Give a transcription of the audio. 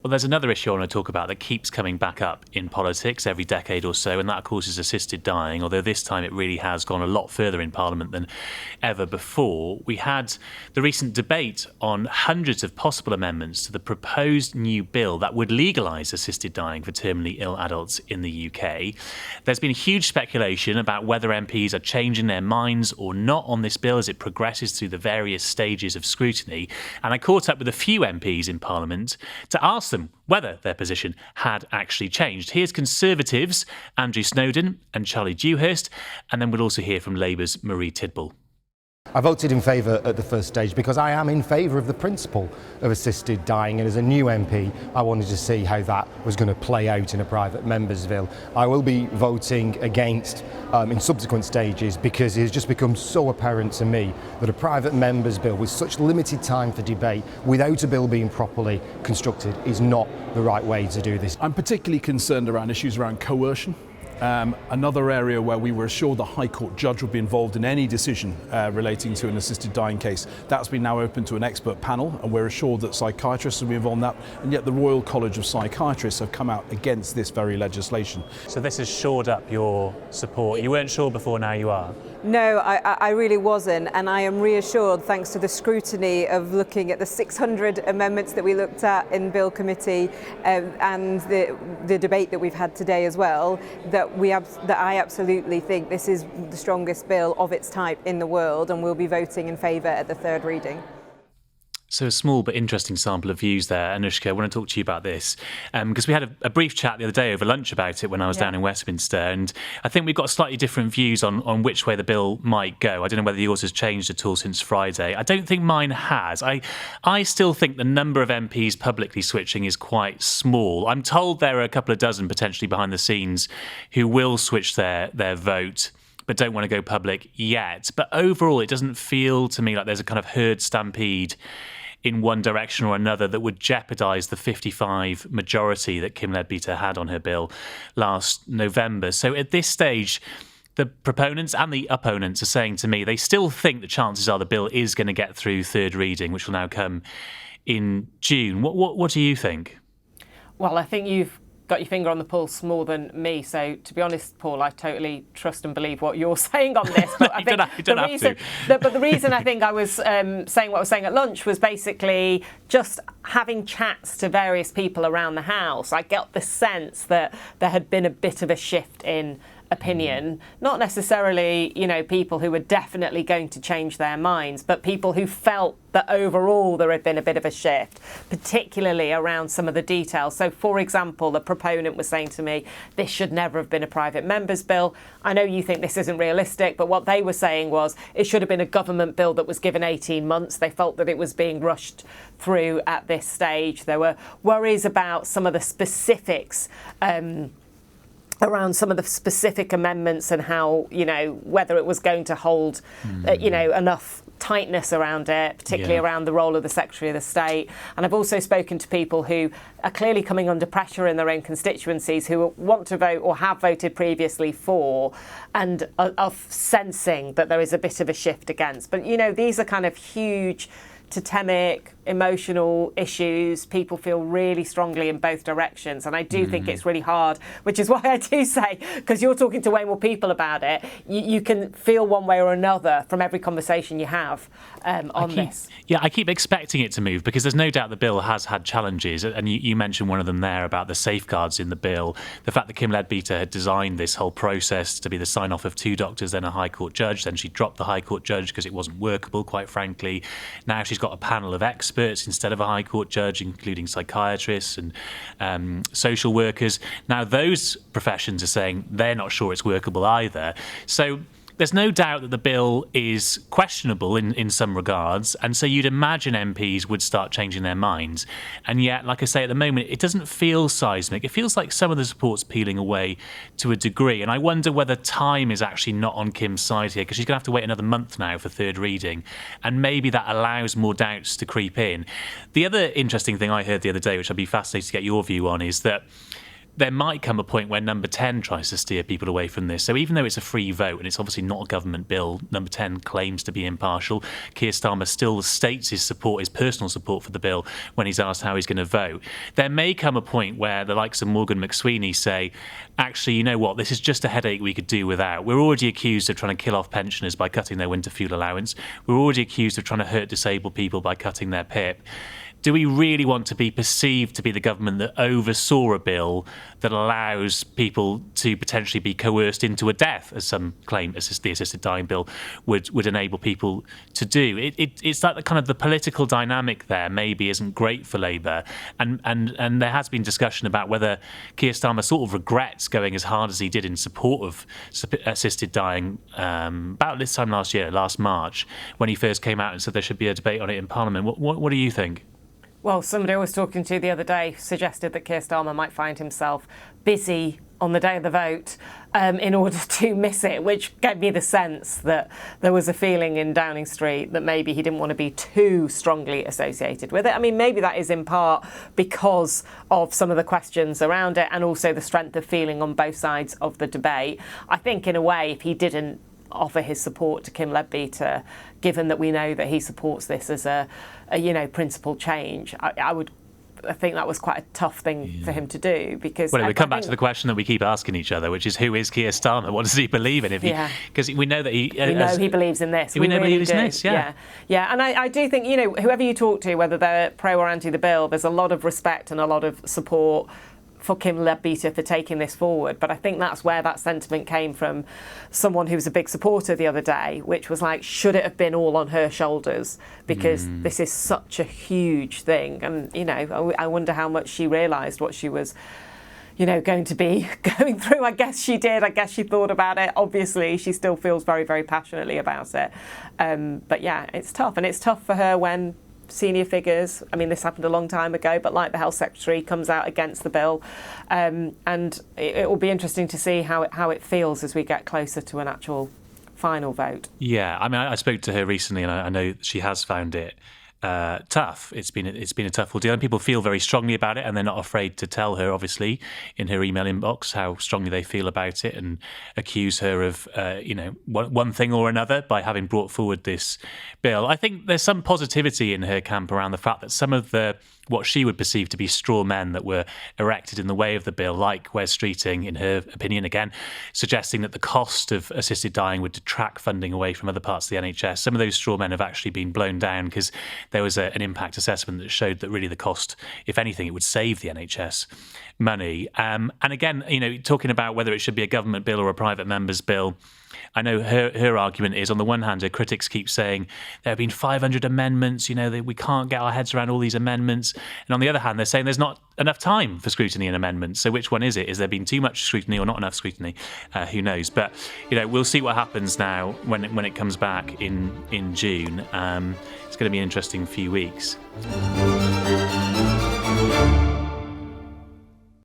Well, there's another issue I want to talk about that keeps coming back up in politics every decade or so, and that, of course, is assisted dying, although this time it really has gone a lot further in Parliament than ever before. We had the recent debate on hundreds of possible amendments to the proposed new bill that would legalise assisted dying for terminally ill adults in the UK. There's been huge speculation about whether MPs are changing their minds or not on this bill as it progresses through the various stages of scrutiny, and I caught up with a few MPs in Parliament to ask them whether their position had actually changed. Here's Conservatives' Andrew Snowden and Charlie Dewhurst, and then we'll also hear from Labour's Marie Tidball. I voted in favour at the first stage because I am in favour of the principle of assisted dying, and as a new MP I wanted to see how that was going to play out in a private member's bill. I will be voting against in subsequent stages because it has just become so apparent to me that a private member's bill with such limited time for debate without a bill being properly constructed is not the right way to do this. I'm particularly concerned around issues around coercion. Another area where we were assured the High Court judge would be involved in any decision relating to an assisted dying case. That's been now open to an expert panel, and we're assured that psychiatrists will be involved in that, and yet the Royal College of Psychiatrists have come out against this very legislation. So this has shored up your support. You weren't sure before, now you are. No, I really wasn't, and I am reassured thanks to the scrutiny of looking at the 600 amendments that we looked at in Bill Committee and the debate that we've had today as well, that I absolutely think this is the strongest bill of its type in the world, and we'll be voting in favour at the third reading. So a small but interesting sample of views there. Anushka, I want to talk to you about this because we had a brief chat the other day over lunch about it when I was down in Westminster, and I think we've got slightly different views on which way the bill might go. I don't know whether yours has changed at all since Friday. I don't think mine has. I still think the number of MPs publicly switching is quite small. I'm told there are a couple of dozen potentially behind the scenes who will switch their vote but don't want to go public yet. But overall, it doesn't feel to me like there's a kind of herd stampede in one direction or another that would jeopardise the 55 majority that Kim Leadbeater had on her bill last November. So at this stage, the proponents and the opponents are saying to me they still think the chances are the bill is going to get through third reading, which will now come in June. What do you think? Well, I think you've got your finger on the pulse more than me. So, to be honest, Paul, I totally trust and believe what you're saying on this. But I think the reason I think I was saying what I was saying at lunch was basically just having chats to various people around the House. I got the sense that there had been a bit of a shift in opinion, not necessarily, people who were definitely going to change their minds, but people who felt that overall there had been a bit of a shift, particularly around some of the details. So, for example, the proponent was saying to me, this should never have been a private member's bill. I know you think this isn't realistic, but what they were saying was it should have been a government bill that was given 18 months. They felt that it was being rushed through at this stage. There were worries about some of the specifics around some of the specific amendments and how, whether it was going to hold, enough tightness around it, particularly around the role of the Secretary of the State. And I've also spoken to people who are clearly coming under pressure in their own constituencies who want to vote or have voted previously for and are sensing that there is a bit of a shift against. But, these are kind of huge totemic, emotional issues. People feel really strongly in both directions. And I do think it's really hard, which is why I do say, because you're talking to way more people about it, you can feel one way or another from every conversation you have on this. Yeah, I keep expecting it to move because there's no doubt the bill has had challenges. And you mentioned one of them there about the safeguards in the bill. The fact that Kim Leadbeater had designed this whole process to be the sign-off of 2 doctors, then a High Court judge. Then she dropped the High Court judge because it wasn't workable, quite frankly. Now she's got a panel of experts instead of a High Court judge, including psychiatrists and social workers. Now those professions are saying they're not sure it's workable either. So there's no doubt that the bill is questionable in some regards, and so you'd imagine MPs would start changing their minds. And yet, like I say, at the moment, it doesn't feel seismic. It feels like some of the support's peeling away to a degree, and I wonder whether time is actually not on Kim's side here, because she's going to have to wait another month now for third reading, and maybe that allows more doubts to creep in. The other interesting thing I heard the other day, which I'd be fascinated to get your view on, is that there might come a point where number 10 tries to steer people away from this. So even though it's a free vote and it's obviously not a government bill, number 10 claims to be impartial. Keir Starmer still states his support, his personal support for the bill when he's asked how he's going to vote. There may come a point where the likes of Morgan McSweeney say, actually, you know what, this is just a headache we could do without. We're already accused of trying to kill off pensioners by cutting their winter fuel allowance. We're already accused of trying to hurt disabled people by cutting their PIP. Do we really want to be perceived to be the government that oversaw a bill that allows people to potentially be coerced into a death, as some claim the assisted dying bill would enable people to do? It's like the kind of the political dynamic there maybe isn't great for Labour, and there has been discussion about whether Keir Starmer sort of regrets going as hard as he did in support of assisted dying about this time last March, when he first came out and said there should be a debate on it in Parliament. What do you think? Well, somebody I was talking to the other day suggested that Keir Starmer might find himself busy on the day of the vote in order to miss it, which gave me the sense that there was a feeling in Downing Street that maybe he didn't want to be too strongly associated with it. I mean, maybe that is in part because of some of the questions around it and also the strength of feeling on both sides of the debate. I think, in a way, if he didn't offer his support to Kim Leadbeater, given that we know that he supports this as a principled change, I think that was quite a tough thing for him to do, because... Well, we come back to the question that we keep asking each other, which is, who is Keir Starmer? What does he believe in? Because we know that he... We know he believes in this. We know he believes in this, Yeah, and I do think, whoever you talk to, whether they're pro or anti the bill, there's a lot of respect and a lot of support for Kim Leadbeater for taking this forward. But I think that's where that sentiment came from someone who was a big supporter the other day, which was like, should it have been all on her shoulders? Because this is such a huge thing. And, I wonder how much she realised what she was, going to be going through. I guess she did. I guess she thought about it. Obviously, she still feels very, very passionately about it. But yeah, it's tough. And it's tough for her when senior figures, I mean, this happened a long time ago, but like the Health Secretary comes out against the bill, and it will be interesting to see how it feels as we get closer to an actual final vote. Yeah, I mean, I spoke to her recently, and I know she has found it tough. It's been a tough ordeal, and people feel very strongly about it, and they're not afraid to tell her, obviously, in her email inbox how strongly they feel about it, and accuse her of one thing or another by having brought forward this bill. I think there's some positivity in her camp around the fact that some of what she would perceive to be straw men that were erected in the way of the bill, like Wes Streeting, in her opinion, again, suggesting that the cost of assisted dying would detract funding away from other parts of the NHS. Some of those straw men have actually been blown down because there was an impact assessment that showed that really the cost, if anything, it would save the NHS money. And again, talking about whether it should be a government bill or a private member's bill, I know her argument is, on the one hand, her critics keep saying there have been 500 amendments, we can't get our heads around all these amendments. And on the other hand, they're saying there's not enough time for scrutiny and amendments. So which one is it? Is there been too much scrutiny or not enough scrutiny? Who knows? But, we'll see what happens now when it comes back in June. It's going to be an interesting few weeks.